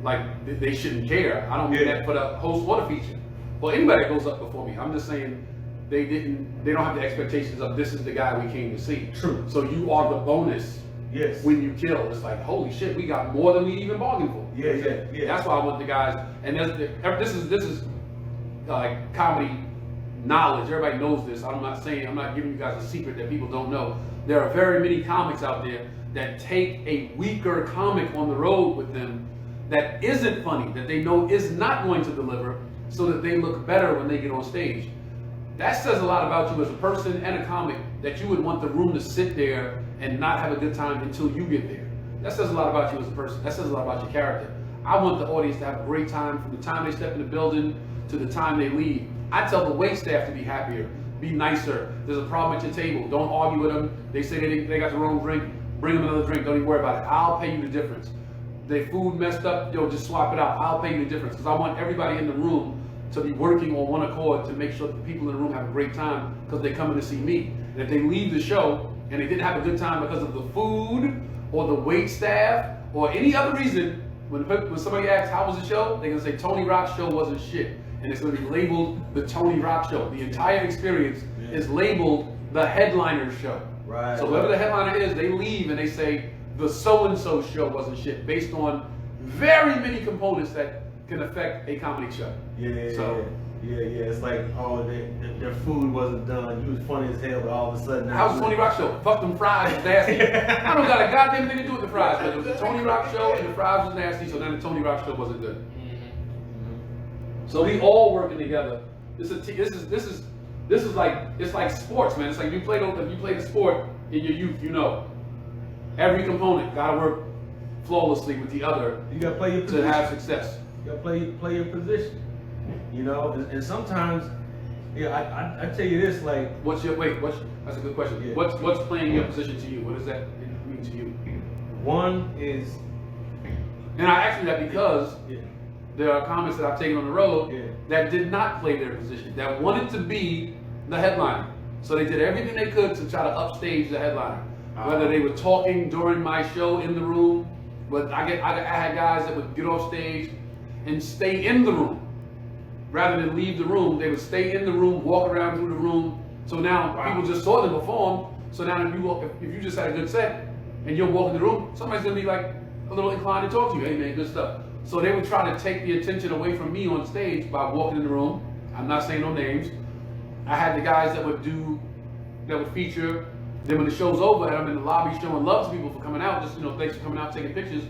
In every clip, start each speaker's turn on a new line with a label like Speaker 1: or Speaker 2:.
Speaker 1: like they shouldn't care. I don't mean that for the host or the feature. Well, anybody that goes up before me, I'm just saying they don't have the expectations of this is the guy we came to see.
Speaker 2: True.
Speaker 1: So you are the bonus.
Speaker 2: Yes.
Speaker 1: When you kill, it's like, holy shit, we got more than we even bargained for.
Speaker 2: Yeah.
Speaker 1: That's why I want the guys, and this is like comedy knowledge. Everybody knows this. I'm not giving you guys a secret that people don't know. There are very many comics out there that take a weaker comic on the road with them that isn't funny, that they know is not going to deliver, so that they look better when they get on stage. That says a lot about you as a person and a comic, that you would want the room to sit there and not have a good time until you get there. That says a lot about you as a person. That says a lot about your character. I want the audience to have a great time from the time they step in the building to the time they leave. I tell the wait staff to be happier, be nicer. There's a problem at your table, don't argue with them. They say they got the wrong drink, bring them another drink, don't even worry about it. I'll pay you the difference. Their food messed up, just swap it out. I'll pay you the difference, because I want everybody in the room to be working on one accord to make sure that the people in the room have a great time because they're coming to see me. And if they leave the show and they didn't have a good time because of the food or the wait staff or any other reason, when somebody asks how was the show, they're gonna say Tony Rock's show wasn't shit. And it's gonna be labeled the Tony Rock show. The entire experience is labeled the headliner show.
Speaker 2: Right.
Speaker 1: So whoever the headliner is, they leave and they say the so-and-so show wasn't shit based on very many components that can affect a comedy show.
Speaker 2: Yeah. It's like, oh, their food wasn't done. You was funny as hell, but all of a sudden,
Speaker 1: how was the Tony Rock show? Fuck them fries, was nasty. I don't got a goddamn thing to do with the fries, but it was the Tony Rock show and the fries was nasty, so then the Tony Rock show wasn't good. So we all working together. This is like, it's like sports, man. It's like if you played a sport in your youth, every component gotta work flawlessly with the other.
Speaker 2: You gotta play your position
Speaker 1: to have success.
Speaker 2: You gotta play your position. And sometimes, I tell you this, like,
Speaker 1: that's a good question.
Speaker 2: Yeah.
Speaker 1: What's playing your position to you? What does that mean to you?
Speaker 2: One is,
Speaker 1: and I ask you that because there are comics that I've taken on the road that did not play their position, that wanted to be the headliner. So they did everything they could to try to upstage the headliner. Whether they were talking during my show in the room, but I had guys that would get off stage and stay in the room. Rather than leave the room, they would stay in the room, walk around through the room. So now people just saw them perform. So now if you just had a good set and you're walking the room, somebody's gonna be like a little inclined to talk to you. Hey man, good stuff. So they would try to take the attention away from me on stage by walking in the room. I'm not saying no names. I had the guys that would feature. Then when the show's over and I'm in the lobby showing love to people for coming out, just thanks for coming out, taking pictures.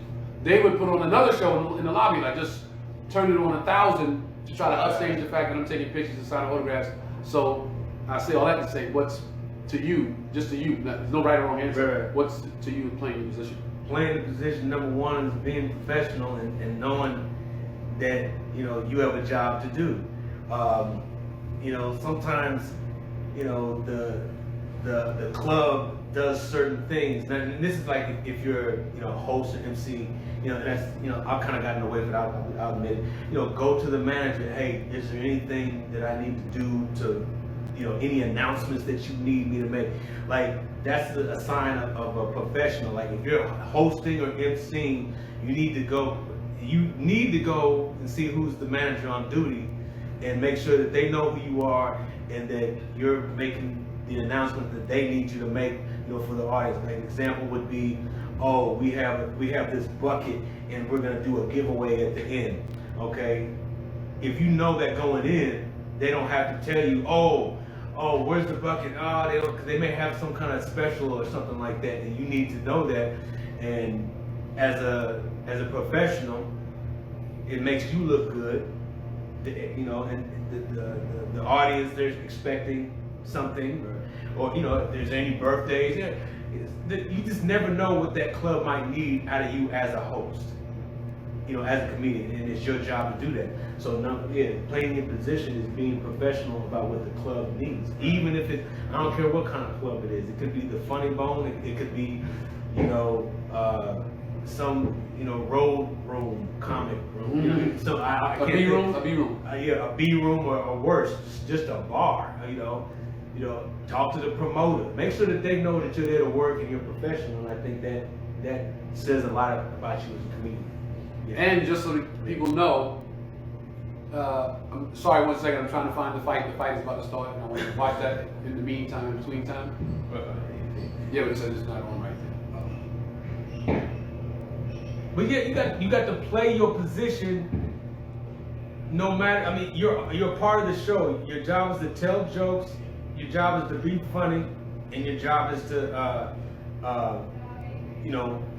Speaker 1: They would put on another show in the lobby, like just turn it on 1,000 to try to upstage the fact that I'm taking pictures and signing autographs. So I say all that to say, what's to you, just to you, there's no right or wrong answer.
Speaker 2: Right.
Speaker 1: What's to you playing your position?
Speaker 2: Playing the position, number one, is being professional and knowing that you have a job to do. Sometimes the club does certain things. And this is like if you're host or MC, that's I've kind of gotten away with it. I'll admit it. Go to the manager. Hey, is there anything that I need to do to any announcements that you need me to make? Like that's a sign of a professional. Like if you're hosting or MCing, you need to go and see who's the manager on duty and make sure that they know who you are and that you're making the announcement that they need you to make, for the audience. Like an example would be, oh, we have this bucket and we're gonna do a giveaway at the end. Okay, if you know that going in, they don't have to tell you, oh, where's the bucket? Oh, they don't, cause they may have some kind of special or something like that, and you need to know that. And as a professional, it makes you look good, and the audience, they're expecting something, or if there's any birthdays, you just never know what that club might need out of you as a host, as a comedian, and it's your job to do that. So playing your position is being professional about what the club needs, even if I don't care what kind of club it is. It could be the Funny Bone, it could be, some road room, comic room.
Speaker 1: Mm-hmm.
Speaker 2: So I can't
Speaker 1: a B room.
Speaker 2: A B room or worse, just a bar. Talk to the promoter. Make sure that they know that you're there to work and you're professional. And I think that says a lot about you as a comedian.
Speaker 1: And just so that people know, I'm sorry, 1 second. I'm trying to find the fight. The fight is about to start, and I want to watch that in the meantime, in between time. Yeah, but it says it's not on right there.
Speaker 2: But yeah, you got to play your position. No matter, I mean, you're part of the show. Your job is to tell jokes. Your job is to be funny, and your job is to,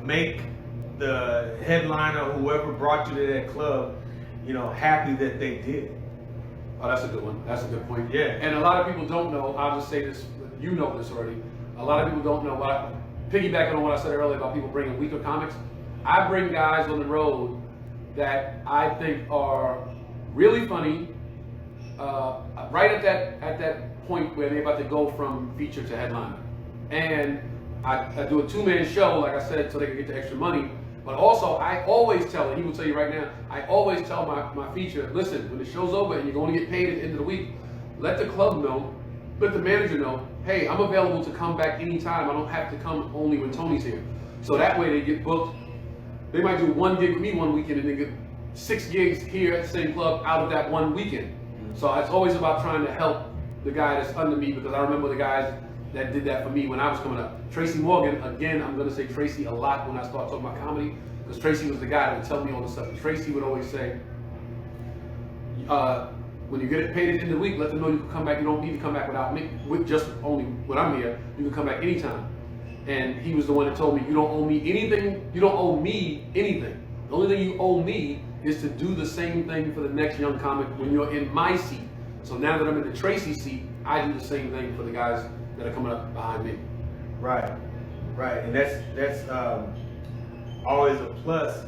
Speaker 2: make the headliner, whoever brought you to that club, happy that they did.
Speaker 1: Oh, that's a good one. That's a good point.
Speaker 2: Yeah.
Speaker 1: And a lot of people don't know. I'll just say this. You know this already. A lot of people don't know. Piggybacking on what I said earlier about people bringing weaker comics, I bring guys on the road that I think are really funny, right at that point where they're about to go from feature to headliner. And I do a 2-man show, like I said, so they can get the extra money. But also, I always tell, and he will tell you right now, I always tell my feature, listen, when the show's over and you're going to get paid at the end of the week, let the club know, let the manager know, hey, I'm available to come back anytime. I don't have to come only when Tony's here. So that way they get booked. They might do 1 gig with me 1 weekend and then get 6 gigs here at the same club out of that 1 weekend. So it's always about trying to help the guy that's under me, because I remember the guys that did that for me when I was coming up. Tracy Morgan, again, I'm going to say Tracy a lot when I start talking about comedy, because Tracy was the guy that would tell me all this stuff. And Tracy would always say, when you get paid at the end of the week, let them know you can come back. You don't need to come back without me, with just only when I'm here. You can come back anytime. And he was the one that told me, you don't owe me anything. You don't owe me anything. The only thing you owe me is to do the same thing for the next young comic when you're in my seat. So now that I'm in the Tracy seat, I do the same thing for the guys that are coming up behind me.
Speaker 2: Right, and that's always a plus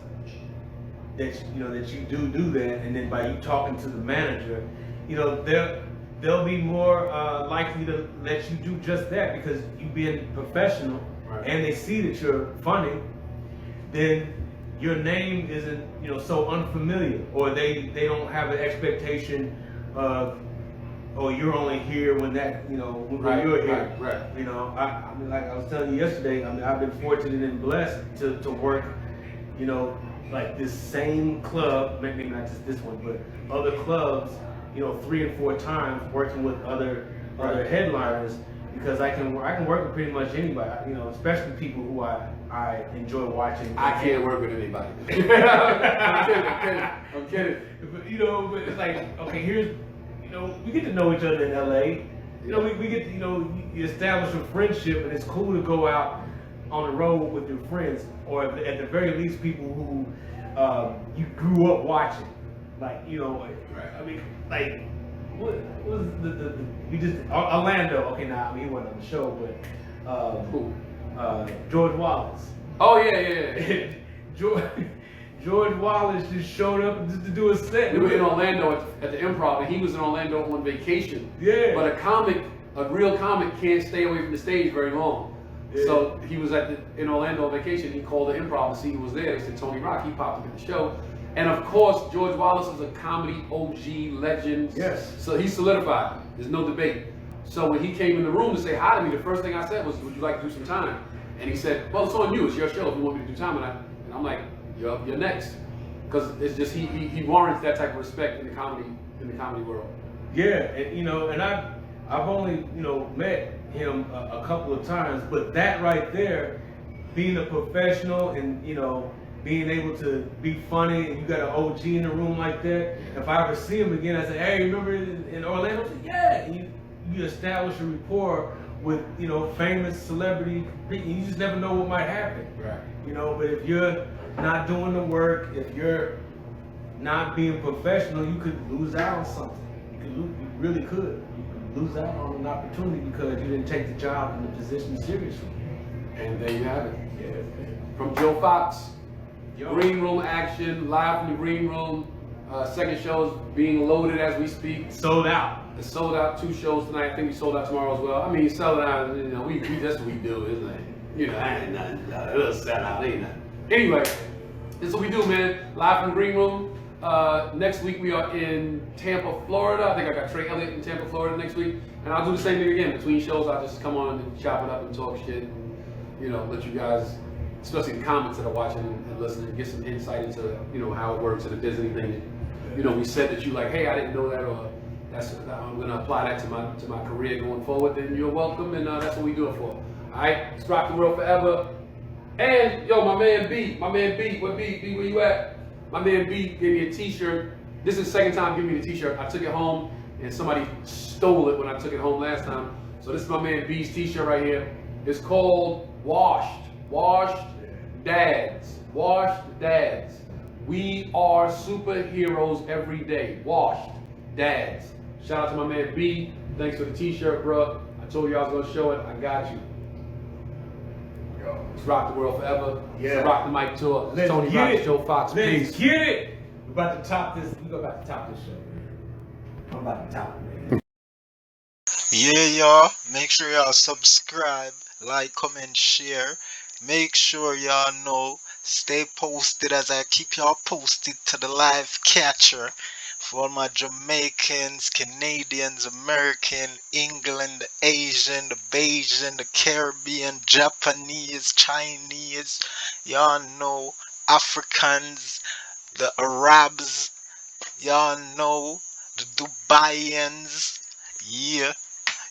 Speaker 2: that you do that, and then by you talking to the manager, they'll be more likely to let you do just that, because you being professional, right, and they see that you're funny, then your name isn't so unfamiliar, or they don't have an expectation of, oh, you're only here when that when you're here.
Speaker 1: Right.
Speaker 2: I mean, like I was telling you yesterday, I mean, I've been fortunate and blessed to work, like this same club, maybe not just this one, but other clubs, 3 and 4 times, working with other headliners, because I can work with pretty much anybody, especially people who I enjoy watching.
Speaker 1: I can't work with anybody. I'm kidding.
Speaker 2: But it's like, okay, here's, we get to know each other in LA. We get to, you establish a friendship, and it's cool to go out on the road with your friends, or at the very least, people who you grew up watching. Like,
Speaker 1: right.
Speaker 2: I mean, like, what was we just, Orlando, okay, now, I mean, he wasn't on the show, but,
Speaker 1: who?
Speaker 2: George Wallace.
Speaker 1: Oh, yeah.
Speaker 2: George Wallace just showed up just to do a set.
Speaker 1: We were in Orlando at the Improv, and he was in Orlando on vacation.
Speaker 2: Yeah.
Speaker 1: But a real comic can't stay away from the stage very long. Yeah. So he was in Orlando on vacation. He called the Improv to see who was there. They said Tony Rock. He popped up at the show. And of course, George Wallace is a comedy OG legend.
Speaker 2: Yes.
Speaker 1: So he's solidified. There's no debate. So when he came in the room to say hi to me, the first thing I said was, would you like to do some time? And he said, well, it's on you. It's your show if you want me to do time. And I'm like, you're next, because it's just he warrants that type of respect in the comedy world.
Speaker 2: Yeah, and I've only met him a couple of times, but that right there, being a professional and being able to be funny, and you got an OG in the room like that. If I ever see him again, I say, hey, remember in Orlando? I say, yeah. And you establish a rapport with famous celebrity. You just never know what might happen.
Speaker 1: Right.
Speaker 2: But if you're not doing the work, if you're not being professional, you could lose out on something. You really could. You could lose out on an opportunity because you didn't take the job and the position seriously.
Speaker 1: And there you have it.
Speaker 2: Yeah.
Speaker 1: From Joe Fox, Green Room action, live from the Green Room. Second show is being loaded as we speak.
Speaker 2: Sold out.
Speaker 1: It's sold out 2 shows tonight. I think we sold out tomorrow as well. I mean, sell it out. We that's what we do, isn't it? I ain't nothing. It'll sell out, ain't nothing. Anyway, this is what we do, man. Live from the Green Room. Next week we are in Tampa, Florida. I think I got Trey Elliott in Tampa, Florida next week. And I'll do the same thing again. Between shows, I'll just come on and chop it up and talk shit and, let you guys especially the comments that are watching and listening, get some insight into how it works and if there's anything we said that you like, hey, I didn't know that, or I'm gonna apply that to my career going forward. Then you're welcome, and that's what we do it for. All right, it's Rock the World Forever. And yo, my man B, where B, where you at? My man B gave me a T-shirt. This is the second time giving me the T-shirt. I took it home, and somebody stole it when I took it home last time. So this is my man B's T-shirt right here. It's called Washed Dads. Washed Dads. We are superheroes every day. Washed Dads. Shout out to my man B. Thanks for the T-shirt, bro. I told you I was gonna show it. I got you. It's Rock the World Forever.
Speaker 2: Yeah.
Speaker 1: It's Rock the Mic Tour.
Speaker 2: Let's
Speaker 1: Tony
Speaker 2: get
Speaker 1: Rock,
Speaker 2: it.
Speaker 1: Joe Fox.
Speaker 2: Let's
Speaker 1: Peace.
Speaker 2: get it. We're about to top this. We're about to top this show. I'm about to top it, man.
Speaker 3: Yeah, y'all. Make sure y'all subscribe, like, comment, share. Make sure y'all know. Stay posted as I keep y'all posted to the live catcher. For all my Jamaicans, Canadians, American, England, the Asian, the Bayesian, the Caribbean, Japanese, Chinese, y'all know, Africans, the Arabs, y'all know, the Dubaians, yeah.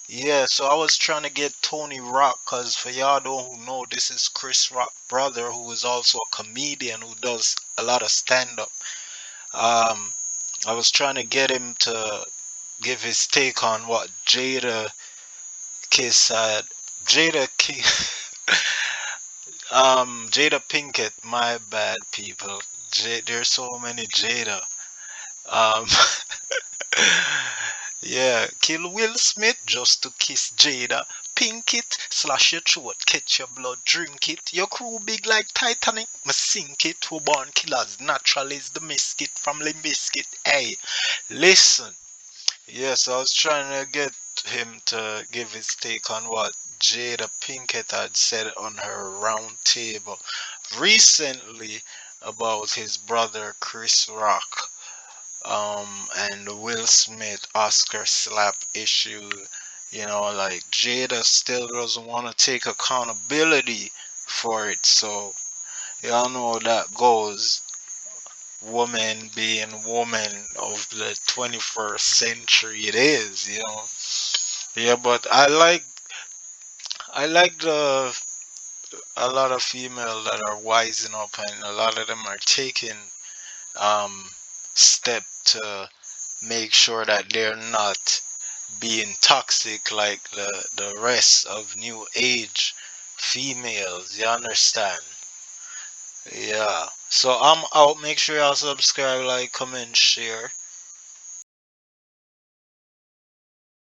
Speaker 3: Yeah, so I was trying to get Tony Rock, cause for y'all don't know, this is Chris Rock brother, who is also a comedian who does a lot of stand up. Um, I was trying to get him to give his take on what Jada Kiss said. Jada Pinkett, my bad people. There's so many Jada. Um, yeah, kill Will Smith just to kiss Jada. Pink it, slash your throat, catch your blood, drink it. Your crew big like Titanic, me sink it. Who born killers, natural is the misket from Limp Bizkit. Hey, listen. Yes, I was trying to get him to give his take on what Jada Pinkett had said on her round table recently about his brother Chris Rock and the Will Smith Oscar slap issue. Like Jada still doesn't want to take accountability for it, so y'all know how that goes. Woman being woman of the 21st century, it is. Yeah, but I like the a lot of female that are wising up, and a lot of them are taking um step to make sure that they're not being toxic like the rest of new age females. You understand? Yeah. So I'm out. Make sure y'all subscribe, like, comment, share.